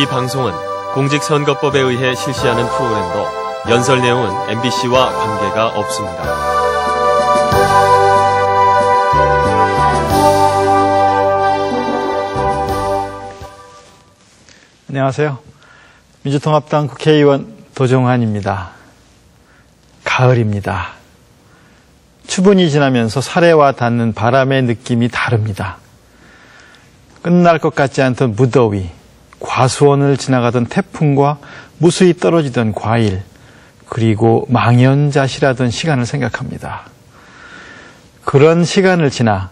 이 방송은 공직선거법에 의해 실시하는 프로그램으로 연설 내용은 MBC와 관계가 없습니다. 안녕하세요. 민주통합당 국회의원 도종환입니다. 가을입니다. 추분이 지나면서 사레와 닿는 바람의 느낌이 다릅니다. 끝날 것 같지 않던 무더위, 과수원을 지나가던 태풍과 무수히 떨어지던 과일, 그리고 망연자실하던 시간을 생각합니다. 그런 시간을 지나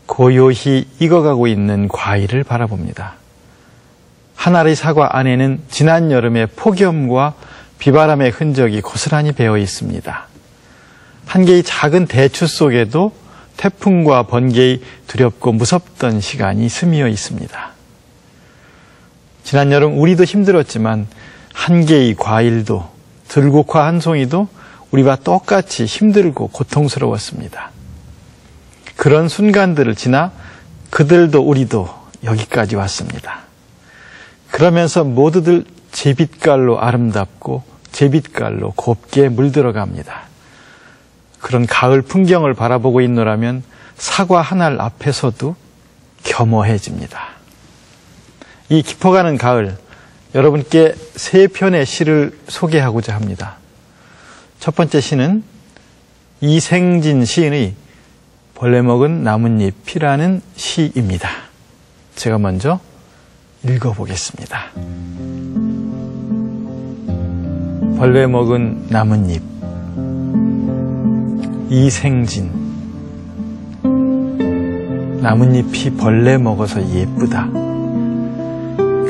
고요히 익어가고 있는 과일을 바라봅니다. 한 알의 사과 안에는 지난 여름의 폭염과 비바람의 흔적이 고스란히 배어 있습니다. 한 개의 작은 대추 속에도 태풍과 번개의 두렵고 무섭던 시간이 스미어 있습니다. 지난 여름 우리도 힘들었지만 한 개의 과일도 들국화 한 송이도 우리와 똑같이 힘들고 고통스러웠습니다. 그런 순간들을 지나 그들도 우리도 여기까지 왔습니다. 그러면서 모두들 제빛깔로 아름답고 제빛깔로 곱게 물들어갑니다. 그런 가을 풍경을 바라보고 있노라면 사과 한 알 앞에서도 겸허해집니다. 이 깊어가는 가을, 여러분께 세 편의 시를 소개하고자 합니다. 첫 번째 시는 이생진 시인의 벌레 먹은 나뭇잎이라는 시입니다. 제가 먼저 읽어보겠습니다. 벌레 먹은 나뭇잎, 이생진. 나뭇잎이 벌레 먹어서 예쁘다.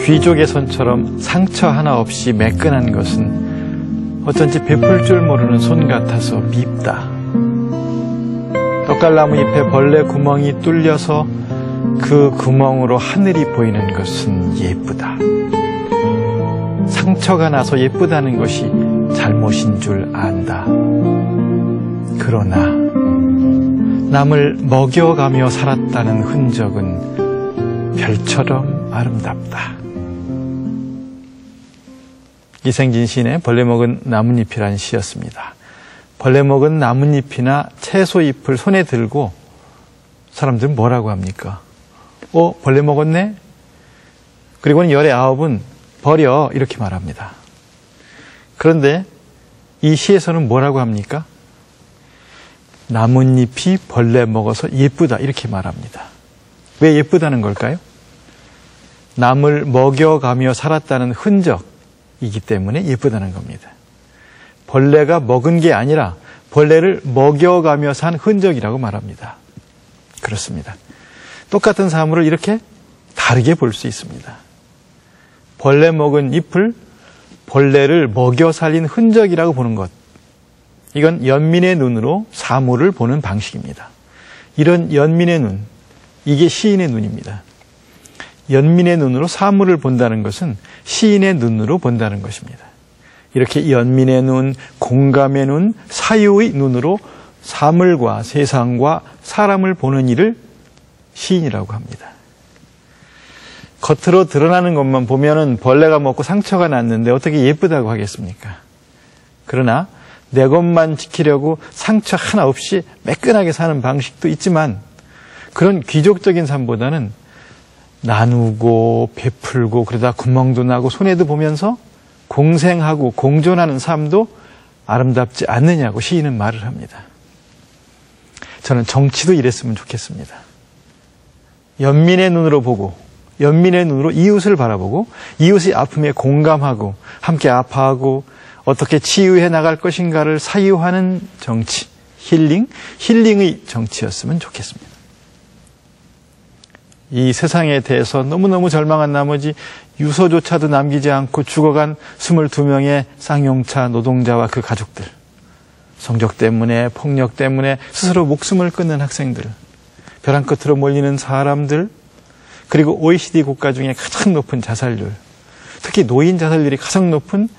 귀족의 손처럼 상처 하나 없이 매끈한 것은 어쩐지 베풀 줄 모르는 손 같아서 밉다. 떡갈나무 잎에 벌레 구멍이 뚫려서 그 구멍으로 하늘이 보이는 것은 예쁘다. 상처가 나서 예쁘다는 것이 잘못인 줄 안다. 그러나 남을 먹여가며 살았다는 흔적은 별처럼 아름답다. 이생진 시인의 벌레 먹은 나뭇잎이라는 시였습니다. 벌레 먹은 나뭇잎이나 채소잎을 손에 들고 사람들은 뭐라고 합니까? 벌레 먹었네? 그리고는 열의 아홉은 버려, 이렇게 말합니다. 그런데 이 시에서는 뭐라고 합니까? 나뭇잎이 벌레 먹어서 예쁘다, 이렇게 말합니다. 왜 예쁘다는 걸까요? 남을 먹여가며 살았다는 흔적이기 때문에 예쁘다는 겁니다. 벌레가 먹은 게 아니라 벌레를 먹여가며 산 흔적이라고 말합니다. 그렇습니다. 똑같은 사물을 이렇게 다르게 볼 수 있습니다. 벌레 먹은 잎을 벌레를 먹여 살린 흔적이라고 보는 것. 이건 연민의 눈으로 사물을 보는 방식입니다. 이런 연민의 눈, 이게 시인의 눈입니다. 연민의 눈으로 사물을 본다는 것은 시인의 눈으로 본다는 것입니다. 이렇게 연민의 눈, 공감의 눈, 사유의 눈으로 사물과 세상과 사람을 보는 일을 시인이라고 합니다. 겉으로 드러나는 것만 보면은 벌레가 먹고 상처가 났는데 어떻게 예쁘다고 하겠습니까? 그러나 내 것만 지키려고 상처 하나 없이 매끈하게 사는 방식도 있지만 그런 귀족적인 삶보다는 나누고 베풀고 그러다 구멍도 나고 손해도 보면서 공생하고 공존하는 삶도 아름답지 않느냐고 시인은 말을 합니다. 저는 정치도 이랬으면 좋겠습니다. 연민의 눈으로 보고 연민의 눈으로 이웃을 바라보고 이웃의 아픔에 공감하고 함께 아파하고 어떻게 치유해 나갈 것인가를 사유하는 정치, 힐링의 정치였으면 좋겠습니다. 이 세상에 대해서 너무너무 절망한 나머지 유서조차도 남기지 않고 죽어간 22명의 쌍용차 노동자와 그 가족들, 성적 때문에 폭력 때문에 스스로 목숨을 끊는 학생들, 벼랑 끝으로 몰리는 사람들, 그리고 OECD 국가 중에 가장 높은 자살률, 특히 노인 자살률이 가장 높은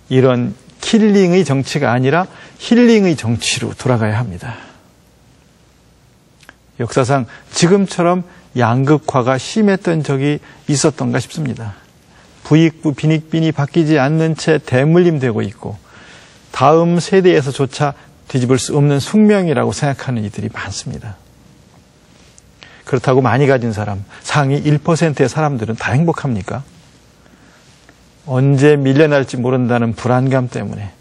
이런 킬링의 정치가 아니라 힐링의 정치로 돌아가야 합니다. 역사상 지금처럼 양극화가 심했던 적이 있었던가 싶습니다. 부익부 빈익빈이 바뀌지 않는 채 대물림되고 있고 다음 세대에서조차 뒤집을 수 없는 숙명이라고 생각하는 이들이 많습니다. 그렇다고 많이 가진 사람, 상위 1%의 사람들은 다 행복합니까? 언제 밀려날지 모른다는 불안감 때문에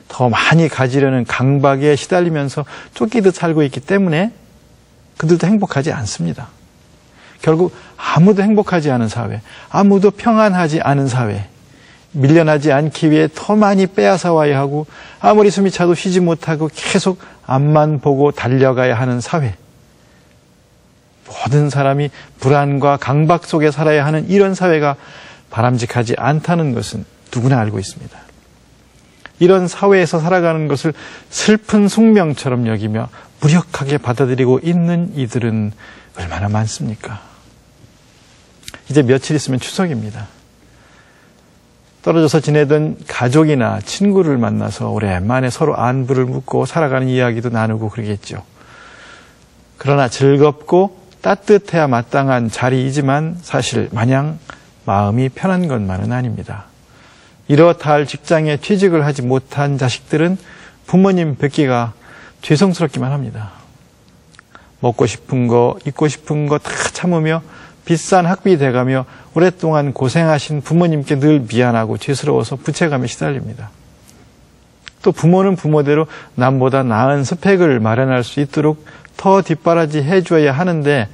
더 많이 가지려는 강박에 시달리면서 쫓기듯 살고 있기 때문에 그들도 행복하지 않습니다. 결국 아무도 행복하지 않은 사회, 아무도 평안하지 않은 사회, 밀려나지 않기 위해 더 많이 빼앗아와야 하고 아무리 숨이 차도 쉬지 못하고 계속 앞만 보고 달려가야 하는 사회, 모든 사람이 불안과 강박 속에 살아야 하는 이런 사회가 바람직하지 않다는 것은 누구나 알고 있습니다. 이런 사회에서 살아가는 것을 슬픈 숙명처럼 여기며 무력하게 받아들이고 있는 이들은 얼마나 많습니까? 이제 며칠 있으면 추석입니다. 떨어져서 지내던 가족이나 친구를 만나서 오랜만에 서로 안부를 묻고 살아가는 이야기도 나누고 그러겠죠. 그러나 즐겁고 따뜻해야 마땅한 자리이지만 사실 마냥 마음이 편한 것만은 아닙니다. 이렇다 할 직장에 취직을 하지 못한 자식들은 부모님 뵙기가 죄송스럽기만 합니다. 먹고 싶은 거, 입고 싶은 거 다 참으며 비싼 학비 대가며 오랫동안 고생하신 부모님께 늘 미안하고 죄스러워서 부채감에 시달립니다. 또 부모는 부모대로 남보다 나은 스펙을 마련할 수 있도록 더 뒷바라지 해줘야 하는데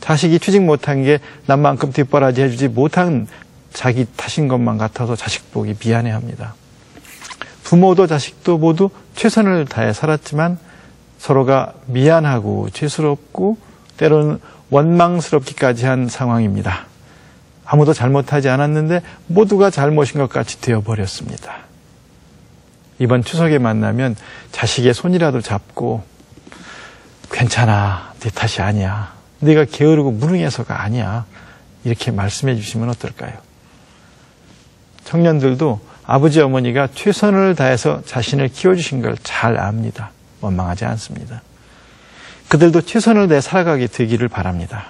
자식이 취직 못한 게 남만큼 뒷바라지 해주지 못한 자기 탓인 것만 같아서 자식 보기 미안해합니다. 부모도 자식도 모두 최선을 다해 살았지만 서로가 미안하고 죄스럽고 때로는 원망스럽기까지 한 상황입니다. 아무도 잘못하지 않았는데 모두가 잘못인 것 같이 되어버렸습니다. 이번 추석에 만나면 자식의 손이라도 잡고 괜찮아, 네 탓이 아니야, 네가 게으르고 무능해서가 아니야, 이렇게 말씀해 주시면 어떨까요? 청년들도 아버지 어머니가 최선을 다해서 자신을 키워주신 걸 잘 압니다. 원망하지 않습니다. 그들도 최선을 다해 살아가게 되기를 바랍니다.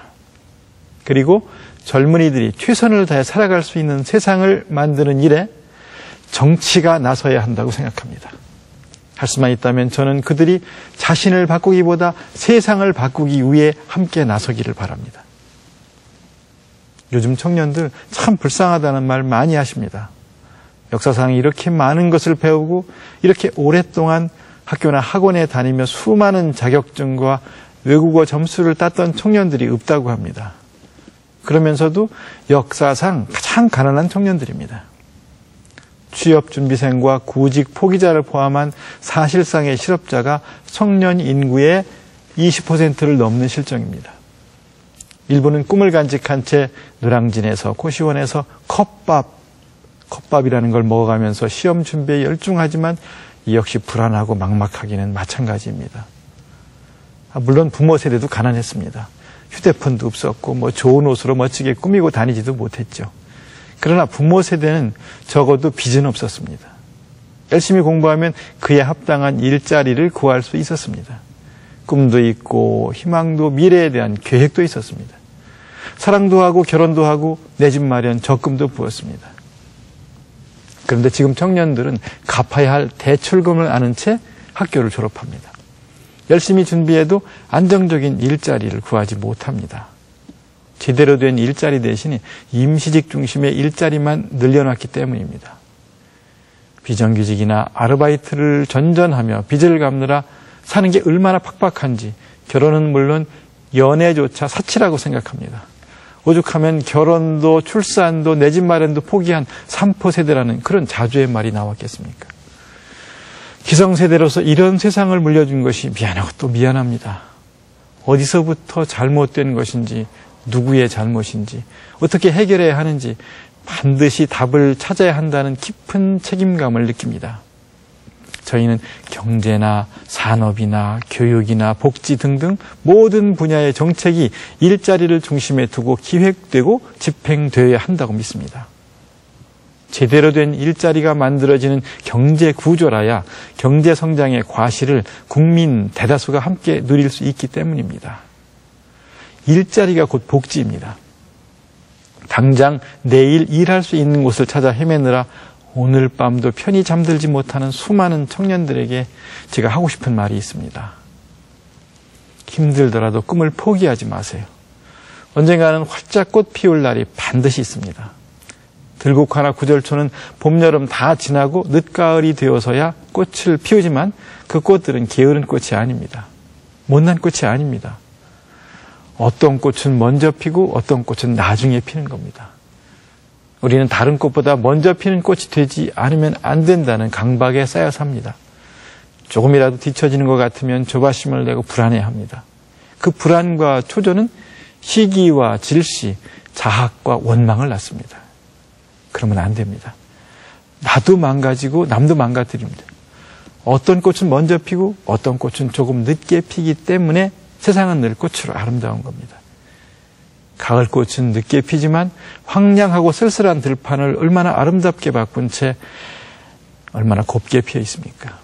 그리고 젊은이들이 최선을 다해 살아갈 수 있는 세상을 만드는 일에 정치가 나서야 한다고 생각합니다. 할 수만 있다면 저는 그들이 자신을 바꾸기보다 세상을 바꾸기 위해 함께 나서기를 바랍니다. 요즘 청년들 참 불쌍하다는 말 많이 하십니다. 역사상 이렇게 많은 것을 배우고 이렇게 오랫동안 학교나 학원에 다니며 수많은 자격증과 외국어 점수를 땄던 청년들이 없다고 합니다. 그러면서도 역사상 가장 가난한 청년들입니다. 취업준비생과 구직 포기자를 포함한 사실상의 실업자가 청년 인구의 20%를 넘는 실정입니다. 일부는 꿈을 간직한 채 노량진에서 고시원에서 컵밥이라는 걸 먹어가면서 시험 준비에 열중하지만 이 역시 불안하고 막막하기는 마찬가지입니다. 물론 부모 세대도 가난했습니다. 휴대폰도 없었고 좋은 옷으로 멋지게 꾸미고 다니지도 못했죠. 그러나 부모 세대는 적어도 빚은 없었습니다. 열심히 공부하면 그에 합당한 일자리를 구할 수 있었습니다. 꿈도 있고 희망도 미래에 대한 계획도 있었습니다. 사랑도 하고 결혼도 하고 내 집 마련 적금도 부었습니다. 그런데 지금 청년들은 갚아야 할 대출금을 아는 채 학교를 졸업합니다. 열심히 준비해도 안정적인 일자리를 구하지 못합니다. 제대로 된 일자리 대신에 임시직 중심의 일자리만 늘려놨기 때문입니다. 비정규직이나 아르바이트를 전전하며 빚을 갚느라 사는 게 얼마나 팍팍한지 결혼은 물론 연애조차 사치라고 생각합니다. 오죽하면 결혼도 출산도 내 집 마련도 포기한 3포 세대라는 그런 자주의 말이 나왔겠습니까? 기성세대로서 이런 세상을 물려준 것이 미안하고 또 미안합니다. 어디서부터 잘못된 것인지 누구의 잘못인지 어떻게 해결해야 하는지 반드시 답을 찾아야 한다는 깊은 책임감을 느낍니다. 저희는 경제나 산업이나 교육이나 복지 등등 모든 분야의 정책이 일자리를 중심에 두고 기획되고 집행되어야 한다고 믿습니다. 제대로 된 일자리가 만들어지는 경제 구조라야 경제 성장의 과실을 국민 대다수가 함께 누릴 수 있기 때문입니다. 일자리가 곧 복지입니다. 당장 내일 일할 수 있는 곳을 찾아 헤매느라 오늘 밤도 편히 잠들지 못하는 수많은 청년들에게 제가 하고 싶은 말이 있습니다. 힘들더라도 꿈을 포기하지 마세요. 언젠가는 활짝 꽃 피울 날이 반드시 있습니다. 들국화나 구절초는 봄, 여름 다 지나고 늦가을이 되어서야 꽃을 피우지만 그 꽃들은 게으른 꽃이 아닙니다. 못난 꽃이 아닙니다. 어떤 꽃은 먼저 피고 어떤 꽃은 나중에 피는 겁니다. 우리는 다른 꽃보다 먼저 피는 꽃이 되지 않으면 안 된다는 강박에 쌓여 삽니다. 조금이라도 뒤처지는 것 같으면 조바심을 내고 불안해합니다. 그 불안과 초조는 시기와 질시, 자학과 원망을 낳습니다. 그러면 안 됩니다. 나도 망가지고 남도 망가뜨립니다. 어떤 꽃은 먼저 피고 어떤 꽃은 조금 늦게 피기 때문에 세상은 늘 꽃으로 아름다운 겁니다. 가을꽃은 늦게 피지만 황량하고 쓸쓸한 들판을 얼마나 아름답게 바꾼 채 얼마나 곱게 피어 있습니까?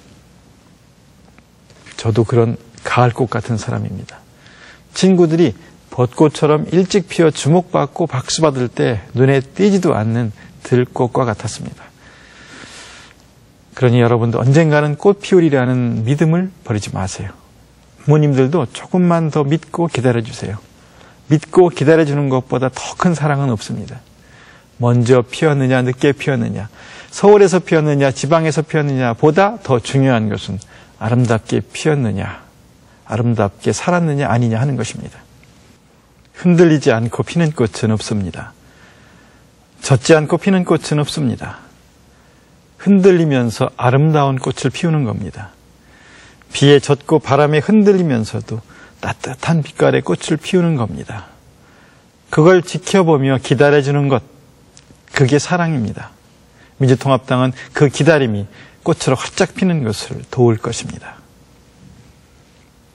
저도 그런 가을꽃 같은 사람입니다. 친구들이 벚꽃처럼 일찍 피어 주목받고 박수받을 때 눈에 띄지도 않는 들꽃과 같았습니다. 그러니 여러분도 언젠가는 꽃 피우리라는 믿음을 버리지 마세요. 부모님들도 조금만 더 믿고 기다려주세요. 믿고 기다려주는 것보다 더 큰 사랑은 없습니다. 먼저 피었느냐 늦게 피었느냐, 서울에서 피었느냐 지방에서 피었느냐 보다 더 중요한 것은 아름답게 피었느냐, 아름답게 살았느냐 아니냐 하는 것입니다. 흔들리지 않고 피는 꽃은 없습니다. 젖지 않고 피는 꽃은 없습니다. 흔들리면서 아름다운 꽃을 피우는 겁니다. 비에 젖고 바람에 흔들리면서도 따뜻한 빛깔의 꽃을 피우는 겁니다. 그걸 지켜보며 기다려주는 것, 그게 사랑입니다. 민주통합당은 그 기다림이 꽃으로 활짝 피는 것을 도울 것입니다.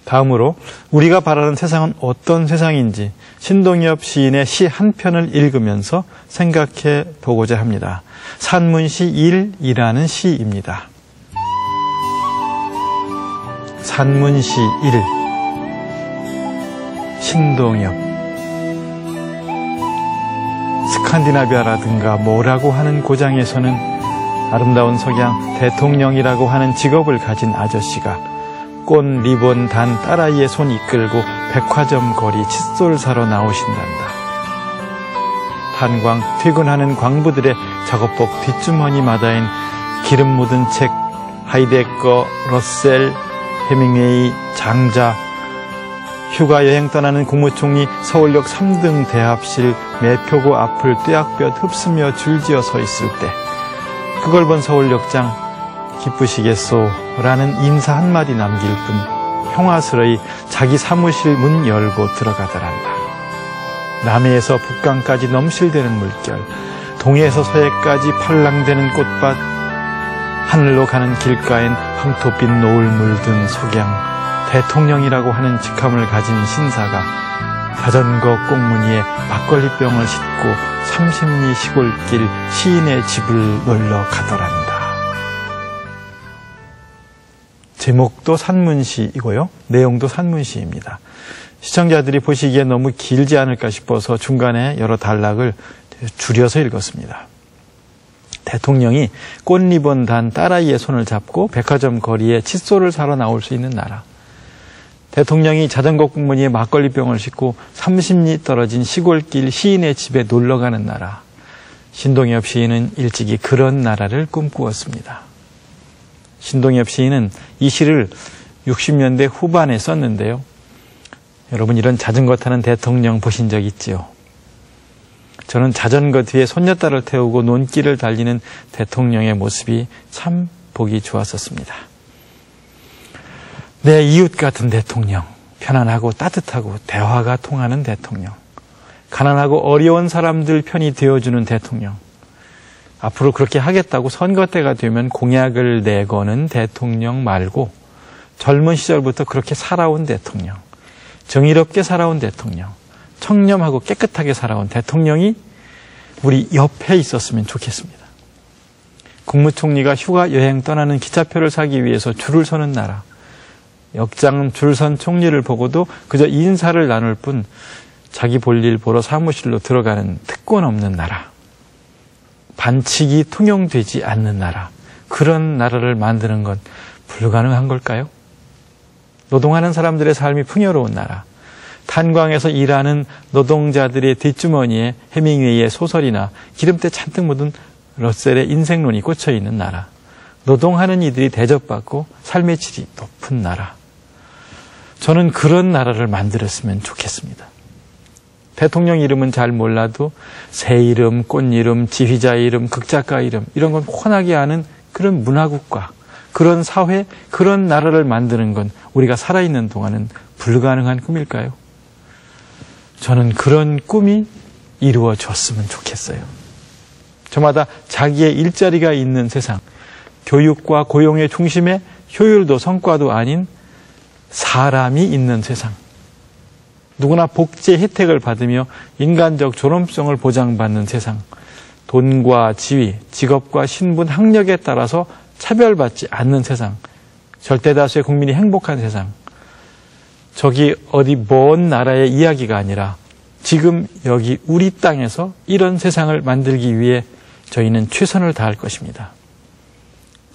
다음으로 우리가 바라는 세상은 어떤 세상인지 신동엽 시인의 시 한 편을 읽으면서 생각해 보고자 합니다. 산문시 1이라는 시입니다. 산문시 1, 신동엽. 스칸디나비아라든가 뭐라고 하는 고장에서는 아름다운 석양 대통령이라고 하는 직업을 가진 아저씨가 꽃 리본 단 딸아이의 손 이끌고 백화점 거리 칫솔 사러 나오신단다. 탄광 퇴근하는 광부들의 작업복 뒷주머니마다엔 기름 묻은 책, 하이데거, 러셀, 해밍웨이, 장자, 휴가 여행 떠나는 국무총리 서울역 3등 대합실 매표고 앞을 뙤약볕 흡수며 줄지어 서 있을 때 그걸 본 서울역장 기쁘시겠소 라는 인사 한마디 남길 뿐 평화스러이 자기 사무실 문 열고 들어가더란다. 남해에서 북강까지 넘실대는 물결, 동해에서 서해까지 팔랑대는 꽃밭, 하늘로 가는 길가엔 황토빛 노을 물든 석양, 대통령이라고 하는 직함을 가진 신사가 자전거 꽁무니에 막걸리병을 싣고 30리 시골길 시인의 집을 놀러 가더란다. 제목도 산문시이고요. 내용도 산문시입니다. 시청자들이 보시기에 너무 길지 않을까 싶어서 중간에 여러 단락을 줄여서 읽었습니다. 대통령이 꽃리본 단 딸아이의 손을 잡고 백화점 거리에 칫솔을 사러 나올 수 있는 나라. 대통령이 자전거 꽁무니에 막걸리병을 싣고 30리 떨어진 시골길 시인의 집에 놀러가는 나라. 신동엽 시인은 일찍이 그런 나라를 꿈꾸었습니다. 신동엽 시인은 이 시를 60년대 후반에 썼는데요. 여러분 이런 자전거 타는 대통령 보신 적 있지요? 저는 자전거 뒤에 손녀딸을 태우고 논길을 달리는 대통령의 모습이 참 보기 좋았었습니다. 내 이웃 같은 대통령, 편안하고 따뜻하고 대화가 통하는 대통령, 가난하고 어려운 사람들 편이 되어주는 대통령, 앞으로 그렇게 하겠다고 선거 때가 되면 공약을 내거는 대통령 말고 젊은 시절부터 그렇게 살아온 대통령, 정의롭게 살아온 대통령, 청렴하고 깨끗하게 살아온 대통령이 우리 옆에 있었으면 좋겠습니다. 국무총리가 휴가 여행 떠나는 기차표를 사기 위해서 줄을 서는 나라, 역장 줄선 총리를 보고도 그저 인사를 나눌 뿐 자기 볼일 보러 사무실로 들어가는 특권 없는 나라, 반칙이 통용되지 않는 나라, 그런 나라를 만드는 건 불가능한 걸까요? 노동하는 사람들의 삶이 풍요로운 나라, 탄광에서 일하는 노동자들의 뒷주머니에 해밍웨이의 소설이나 기름때 잔뜩 묻은 러셀의 인생론이 꽂혀있는 나라, 노동하는 이들이 대접받고 삶의 질이 높은 나라, 저는 그런 나라를 만들었으면 좋겠습니다. 대통령 이름은 잘 몰라도 새 이름, 꽃 이름, 지휘자 이름, 극작가 이름, 이런 건 훤하게 아는 그런 문화국가, 그런 사회, 그런 나라를 만드는 건 우리가 살아있는 동안은 불가능한 꿈일까요? 저는 그런 꿈이 이루어졌으면 좋겠어요. 저마다 자기의 일자리가 있는 세상, 교육과 고용의 중심에 효율도 성과도 아닌 사람이 있는 세상, 누구나 복지의 혜택을 받으며 인간적 존엄성을 보장받는 세상, 돈과 지위, 직업과 신분, 학력에 따라서 차별받지 않는 세상, 절대다수의 국민이 행복한 세상, 저기 어디 먼 나라의 이야기가 아니라 지금 여기 우리 땅에서 이런 세상을 만들기 위해 저희는 최선을 다할 것입니다.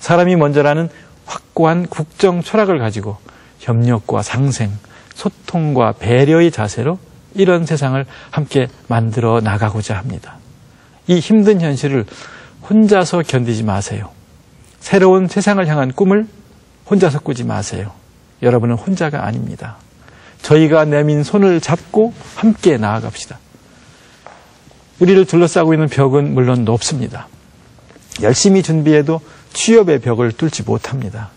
사람이 먼저라는 확고한 국정 철학을 가지고 협력과 상생, 소통과 배려의 자세로 이런 세상을 함께 만들어 나가고자 합니다. 이 힘든 현실을 혼자서 견디지 마세요. 새로운 세상을 향한 꿈을 혼자서 꾸지 마세요. 여러분은 혼자가 아닙니다. 저희가 내민 손을 잡고 함께 나아갑시다. 우리를 둘러싸고 있는 벽은 물론 높습니다. 열심히 준비해도 취업의 벽을 뚫지 못합니다.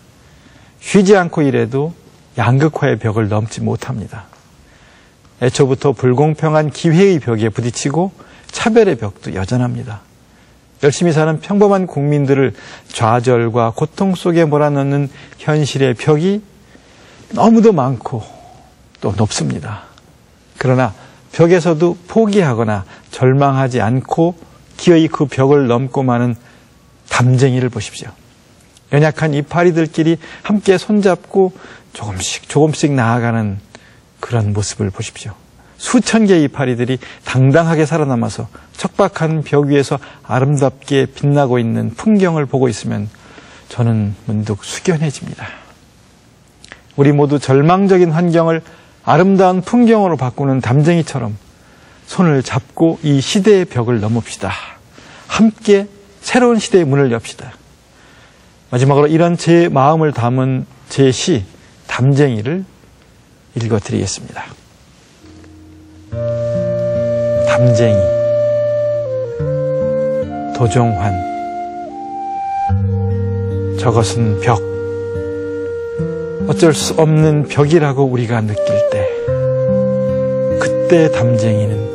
쉬지 않고 일해도 양극화의 벽을 넘지 못합니다. 애초부터 불공평한 기회의 벽에 부딪히고 차별의 벽도 여전합니다. 열심히 사는 평범한 국민들을 좌절과 고통 속에 몰아넣는 현실의 벽이 너무도 많고 또 높습니다. 그러나 벽에서도 포기하거나 절망하지 않고 기어이 그 벽을 넘고 마는 담쟁이를 보십시오. 연약한 이파리들끼리 함께 손잡고 조금씩 나아가는 그런 모습을 보십시오. 수천 개의 이파리들이 당당하게 살아남아서 척박한 벽 위에서 아름답게 빛나고 있는 풍경을 보고 있으면 저는 문득 숙연해집니다. 우리 모두 절망적인 환경을 아름다운 풍경으로 바꾸는 담쟁이처럼 손을 잡고 이 시대의 벽을 넘읍시다. 함께 새로운 시대의 문을 엽시다. 마지막으로 이런 제 마음을 담은 제 시 담쟁이를 읽어드리겠습니다. 담쟁이, 도종환. 저것은 벽, 어쩔 수 없는 벽이라고 우리가 느낄 때, 그때 담쟁이는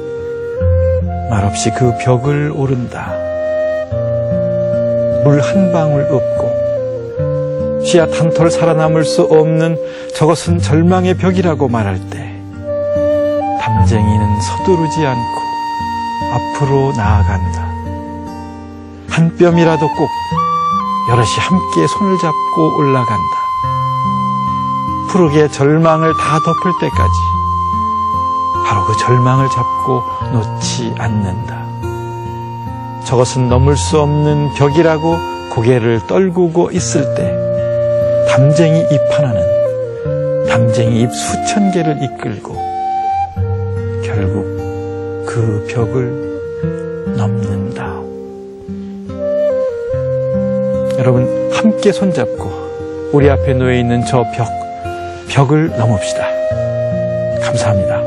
말없이 그 벽을 오른다. 물 한 방울 없고 씨앗 한 톨 살아남을 수 없는 저것은 절망의 벽이라고 말할 때 담쟁이는 서두르지 않고 앞으로 나아간다. 한 뼘이라도 꼭 여럿이 함께 손을 잡고 올라간다. 푸르게 절망을 다 덮을 때까지 바로 그 절망을 잡고 놓지 않는다. 저것은 넘을 수 없는 벽이라고 고개를 떨구고 있을 때 담쟁이 잎 하나는 담쟁이 잎 수천 개를 이끌고 결국 그 벽을 넘는다. 여러분 함께 손잡고 우리 앞에 놓여 있는 저 벽을 넘읍시다. 감사합니다.